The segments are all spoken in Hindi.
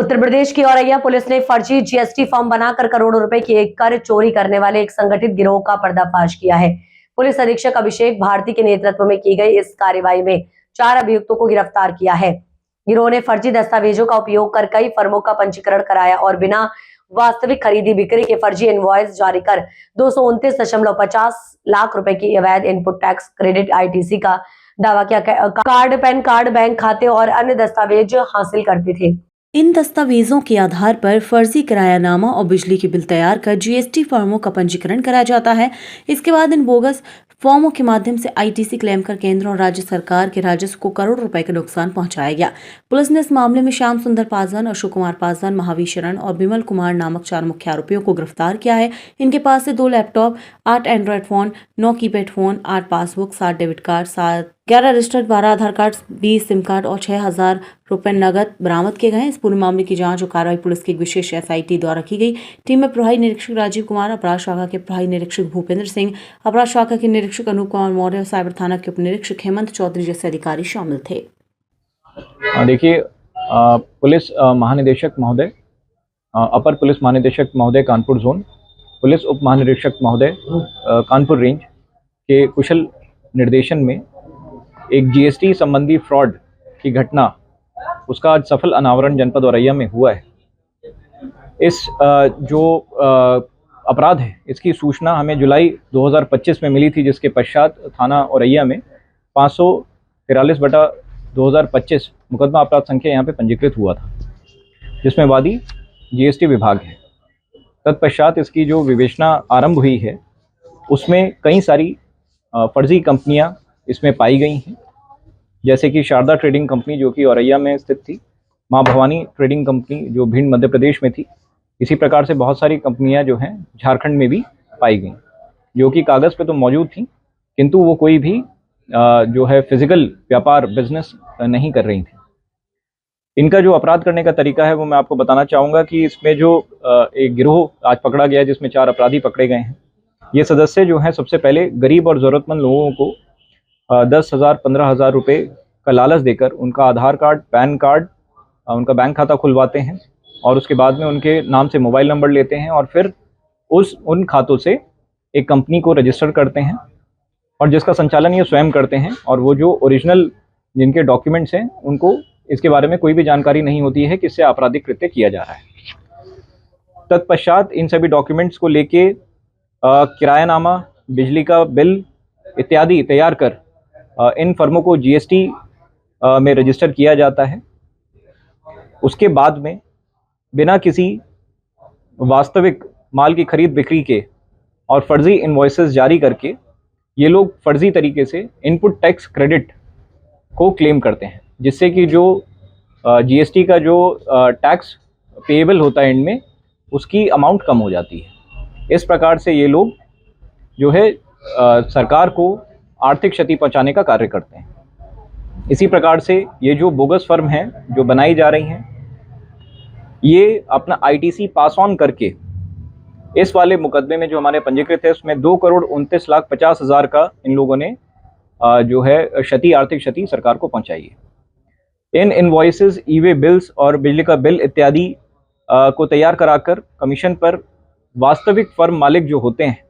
उत्तर प्रदेश की औरैया पुलिस ने फर्जी जीएसटी फॉर्म बनाकर करोड़ों रुपए की कर चोरी करने वाले एक संगठित गिरोह का पर्दाफाश किया है। पुलिस अधीक्षक अभिषेक भारती के नेतृत्व में की गई इस कार्रवाई में 4 अभियुक्तों को गिरफ्तार किया है। गिरोह ने फर्जी दस्तावेजों का उपयोग कर कई फर्मों का पंजीकरण कराया और बिना वास्तविक खरीदी बिक्री के फर्जी इनवॉइस जारी कर 229.50 लाख रुपए की अवैध इनपुट टैक्स क्रेडिट आईटीसी का दावा किया। कार्ड, पैन कार्ड, बैंक खाते और अन्य दस्तावेज हासिल करते थे। इन दस्तावेजों के आधार पर फर्जी किरायानामा और बिजली के बिल तैयार कर जीएसटी फर्मों का पंजीकरण कराया जाता है। इसके बाद इन बोगस फॉर्मों के माध्यम से आईटीसी क्लेम कर केंद्र और राज्य सरकार के राजस्व को करोड़ों रुपए का नुकसान पहुंचाया गया। पुलिस ने इस मामले में श्याम सुंदर पासवान, अशोक कुमार पासवान, महावीर शरण और बिमल कुमार नामक 4 मुख्य आरोपियों को गिरफ्तार किया है। इनके पास से 2 laptop, 8 Android phone, 9 keypad phone, 8 passbook, 7 debit card, 11 registered, 12 आधार कार्ड, 20 सिम कार्ड और 6,000 रुपए नगद बरामद किए गए। इस पूरे मामले की जांच और कार्रवाई पुलिस की एक विशेष एसआईटी द्वारा की गई। टीम में प्रभारी निरीक्षक राजीव कुमार, अपराध शाखा के प्रभारी निरीक्षक भूपेंद्र सिंह, अपराध शाखा के निरीक्षक अनूप कुमार मौर्य और साइबर थाना के उप निरीक्षक हेमंत चौधरी जैसे अधिकारी शामिल थे। देखिए, पुलिस महानिदेशक महोदय, अपर पुलिस महानिदेशक महोदय कानपुर जोन, पुलिस उप महानिरीक्षक महोदय कानपुर रेंज के कुशल निर्देशन में एक जीएसटी संबंधी फ्रॉड की घटना, उसका आज सफल अनावरण जनपद औरैया में हुआ है। इस जो अपराध है, इसकी सूचना हमें जुलाई 2025 में मिली थी, जिसके पश्चात थाना औरैया में 543/2025 मुकदमा अपराध संख्या यहाँ पे पंजीकृत हुआ था, जिसमें वादी जीएसटी विभाग है। तत्पश्चात इसकी जो विवेचना आरंभ हुई है, उसमें कई सारी फर्जी कंपनियां इसमें पाई गई हैं, जैसे कि शारदा ट्रेडिंग कंपनी जो कि औरैया में स्थित थी, माँ भवानी ट्रेडिंग कंपनी जो भिंड मध्य प्रदेश में थी। इसी प्रकार से बहुत सारी कंपनियां जो हैं झारखंड में भी पाई गई, जो कि कागज़ पे तो मौजूद थी, किंतु वो कोई भी जो है फिजिकल व्यापार बिजनेस नहीं कर रही थी। इनका जो अपराध करने का तरीका है वो मैं आपको बताना चाहूँगा कि इसमें जो एक गिरोह आज पकड़ा गया, जिसमें 4 अपराधी पकड़े गए हैं। ये सदस्य जो हैं सबसे पहले गरीब और ज़रूरतमंद लोगों को 10,000 15,000 रुपये का लालच देकर उनका आधार कार्ड, पैन कार्ड, उनका बैंक खाता खुलवाते हैं और उसके बाद में उनके नाम से मोबाइल नंबर लेते हैं और फिर उन खातों से एक कंपनी को रजिस्टर करते हैं और जिसका संचालन ये स्वयं करते हैं। और वो जो ओरिजिनल जिनके डॉक्यूमेंट्स हैं, उनको इसके बारे में कोई भी जानकारी नहीं होती है कि इससे आपराधिक कृत्य किया जा रहा है। तत्पश्चात इन सभी डॉक्यूमेंट्स को लेके किरायानामा, बिजली का बिल इत्यादि तैयार कर इन फर्मों को जीएसटी में रजिस्टर किया जाता है। उसके बाद में बिना किसी वास्तविक माल की खरीद बिक्री के और फर्जी इनवॉइसेस जारी करके ये लोग फर्जी तरीके से इनपुट टैक्स क्रेडिट को क्लेम करते हैं, जिससे कि जो जीएसटी का जो टैक्स पेएबल होता है एंड में, उसकी अमाउंट कम हो जाती है। इस प्रकार से ये लोग जो है सरकार को आर्थिक क्षति पहुंचाने का कार्य करते हैं। इसी प्रकार से ये जो बोगस फर्म हैं जो बनाई जा रही हैं, ये अपना आईटीसी पास ऑन करके इस वाले मुकदमे में जो हमारे पंजीकृत है, उसमें 2,29,50,000 का इन लोगों ने जो है आर्थिक क्षति सरकार को पहुंचाई है। इन इनवॉइसेस, ई-वे बिल्स और बिजली का बिल इत्यादि को तैयार कराकर कमीशन पर वास्तविक फर्म मालिक जो होते हैं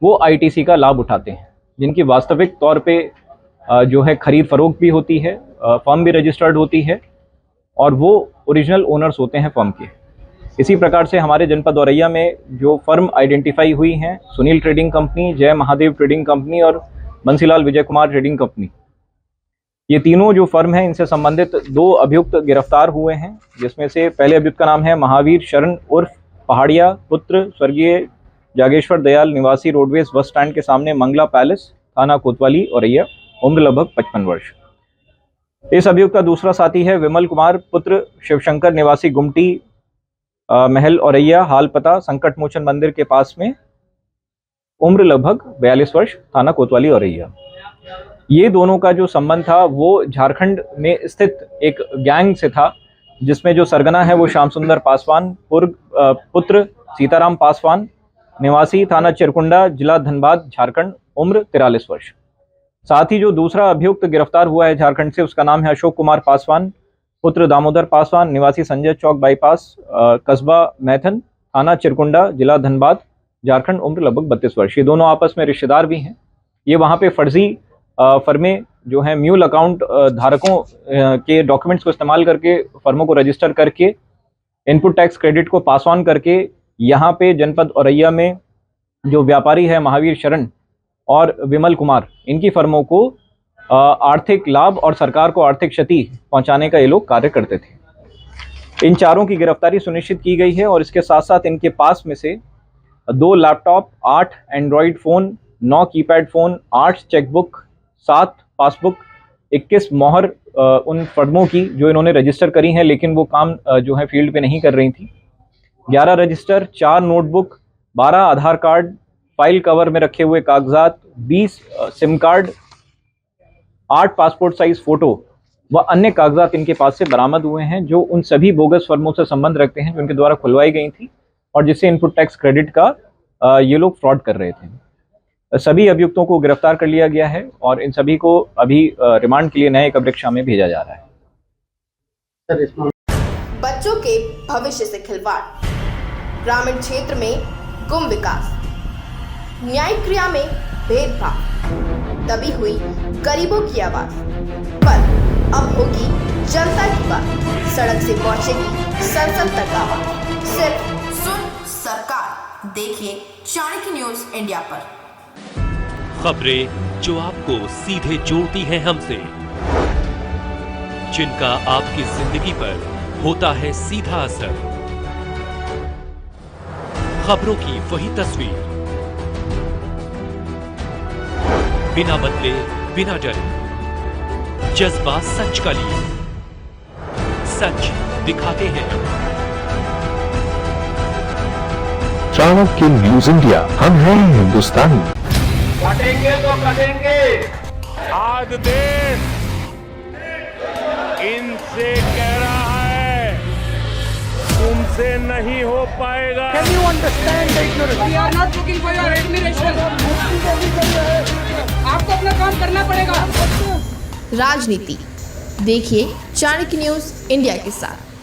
वो आईटीसी का लाभ उठाते हैं, जिनकी वास्तविक तौर पे जो है खरीद फरोख्त भी होती है, फर्म भी रजिस्टर्ड होती है और वो ओरिजिनल ओनर्स होते हैं फर्म के। इसी प्रकार से हमारे जनपद औरैया में जो फर्म आइडेंटिफाई हुई हैं, सुनील ट्रेडिंग कंपनी, जय महादेव ट्रेडिंग कंपनी और बंसीलाल विजय कुमार ट्रेडिंग कंपनी, ये तीनों जो फर्म हैं, इनसे संबंधित 2 अभियुक्त गिरफ्तार हुए हैं, जिसमें से पहले अभियुक्त का नाम है महावीर शरण उर्फ पहाड़िया, पुत्र स्वर्गीय जागेश्वर दयाल, निवासी रोडवेज बस स्टैंड के सामने मंगला पैलेस, थाना कोतवाली औरैया, उम्र लगभग 55 वर्ष। इस अभियुक्त का दूसरा साथी है विमल कुमार, पुत्र शिवशंकर, निवासी गुमटी महल औरैया, हाल पता संकट मोचन मंदिर के पास में, उम्र लगभग 42 वर्ष, थाना कोतवाली औरैया। ये दोनों का जो संबंध था वो झारखंड में स्थित एक गैंग से था, जिसमें जो सरगना है वो श्याम सुंदर पासवान, पुत्र सीताराम पासवान, निवासी थाना चिरकुंडा, जिला धनबाद, झारखंड, उम्र 43 वर्ष। साथ ही जो दूसरा अभियुक्त गिरफ्तार हुआ है झारखंड से, उसका नाम है अशोक कुमार पासवान, पुत्र दामोदर पासवान निवासी संजय चौक बाईपास, कस्बा मैथन, थाना चिरकुंडा, जिला धनबाद, झारखंड, उम्र लगभग 32 वर्ष। ये दोनों आपस में रिश्तेदार भी हैं। ये वहाँ पे फर्जी फर्में जो हैं म्यूल अकाउंट धारकों के डॉक्यूमेंट्स को इस्तेमाल करके फर्मों को रजिस्टर करके इनपुट टैक्स क्रेडिट को पास ऑन करके यहाँ पे जनपद औरैया में जो व्यापारी है महावीर शरण और विमल कुमार, इनकी फर्मों को आर्थिक लाभ और सरकार को आर्थिक क्षति पहुंचाने का ये लोग कार्य करते थे। इन चारों की गिरफ्तारी सुनिश्चित की गई है और इसके साथ साथ इनके पास में से 2 laptop, 8 Android phone, 9 keypad phone, 8 chequebook, 7 passbook, 21 मोहर उन फर्मों की जो इन्होंने रजिस्टर करी हैं लेकिन वो काम जो है फील्ड पे नहीं कर रही थी, 11 रजिस्टर, 4 नोटबुक, 12 आधार कार्ड, फाइल कवर में रखे हुए कागजात, 20 SIM card, 8 passport size photo व अन्य कागजात इनके पास से बरामद हुए हैं जो उन सभी बोगस फर्मों से संबंध रखते हैं जो इनके द्वारा खुलवाई गई थी और जिससे इनपुट टैक्स क्रेडिट का ये लोग फ्रॉड कर रहे थे। सभी अभियुक्तों को गिरफ्तार कर लिया गया है और इन सभी को अभी रिमांड के लिए न्यायिक अभिरक्षा में भेजा जा रहा है। बच्चों के भविष्य से खिलवाड़, ग्रामीण क्षेत्र में गुम विकास, न्यायिक क्रिया में भेदभाव, दबी हुई गरीबों की आवाज, पर अब होगी जनता की बात, सड़क से पहुंचेगी संसद तक आवाज। सिर्फ सुन सरकार, देखिए चाणक्य न्यूज इंडिया पर। खबरें जो आपको सीधे जोड़ती हैं हमसे, जिनका आपकी जिंदगी पर होता है सीधा असर, खबरों की वही तस्वीर, बिना बदले बिना डरे, जज्बा सच का लिए, सच दिखाते हैं। चाणक्य न्यूज इंडिया, हम हैं हिंदुस्तानी। कटेंगे तो कटेंगे। आज देश इनसे कह रहा है तुमसे नहीं हो पाएगा। Can you understand the ignorance? We are not looking for your admiration. आपको अपना काम करना पड़ेगा। राजनीति देखिए चाणक्य न्यूज इंडिया के साथ।